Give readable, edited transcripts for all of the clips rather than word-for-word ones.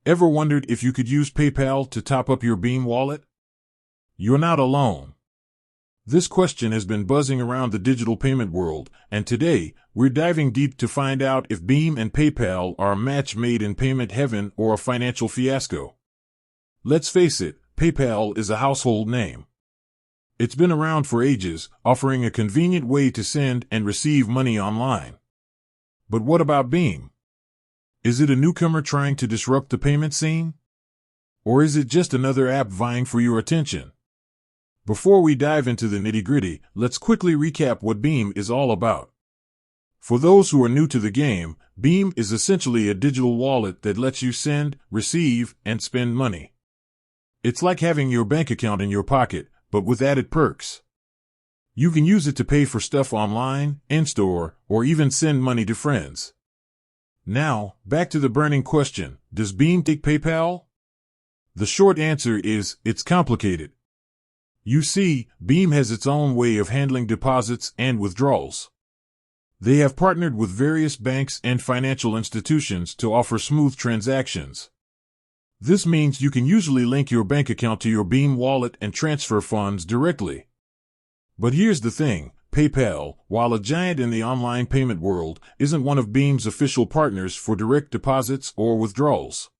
Ever wondered if you could use PayPal to top up your Beam wallet? You're not alone. This question has been buzzing around the digital payment world, and today, we're diving deep to find out if Beam and PayPal are a match made in payment heaven or a financial fiasco. Let's face it, PayPal is a household name. It's been around for ages, offering a convenient way to send and receive money online. But what about Beam? Is it a newcomer trying to disrupt the payment scene? Or is it just another app vying for your attention? Before we dive into the nitty-gritty, let's quickly recap what Beam is all about. For those who are new to the game, Beam is essentially a digital wallet that lets you send, receive, and spend money. It's like having your bank account in your pocket, but with added perks. You can use it to pay for stuff online, in-store, or even send money to friends. Now, back to the burning question, does Beam take PayPal? The short answer is, it's complicated. You see, Beam has its own way of handling deposits and withdrawals. They have partnered with various banks and financial institutions to offer smooth transactions. This means you can usually link your bank account to your Beam wallet and transfer funds directly. But here's the thing, PayPal, while a giant in the online payment world, isn't one of Beam's official partners for direct deposits or withdrawals.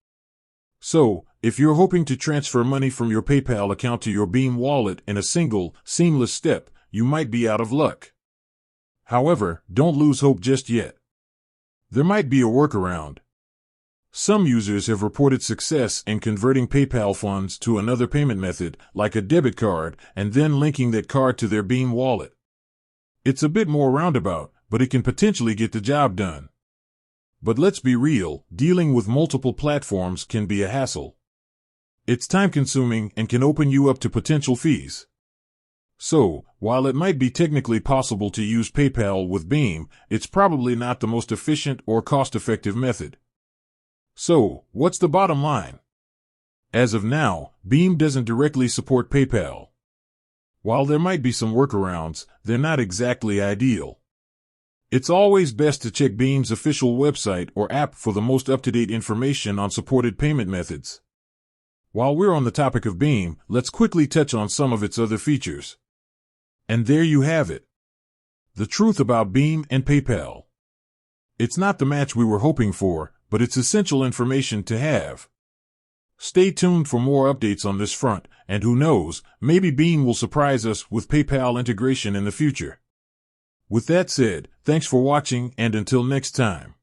So, if you're hoping to transfer money from your PayPal account to your Beam wallet in a single, seamless step, you might be out of luck. However, don't lose hope just yet. There might be a workaround. Some users have reported success in converting PayPal funds to another payment method, like a debit card, and then linking that card to their Beam wallet. It's a bit more roundabout, but it can potentially get the job done. But let's be real, dealing with multiple platforms can be a hassle. It's time-consuming and can open you up to potential fees. So, while it might be technically possible to use PayPal with Beam, it's probably not the most efficient or cost-effective method. So, what's the bottom line? As of now, Beam doesn't directly support PayPal. While there might be some workarounds, they're not exactly ideal. It's always best to check Beam's official website or app for the most up-to-date information on supported payment methods. While we're on the topic of Beam, let's quickly touch on some of its other features. And there you have it. The truth about Beam and PayPal. It's not the match we were hoping for, but it's essential information to have. Stay tuned for more updates on this front, and who knows, maybe Beam will surprise us with PayPal integration in the future. With that said, thanks for watching, and until next time.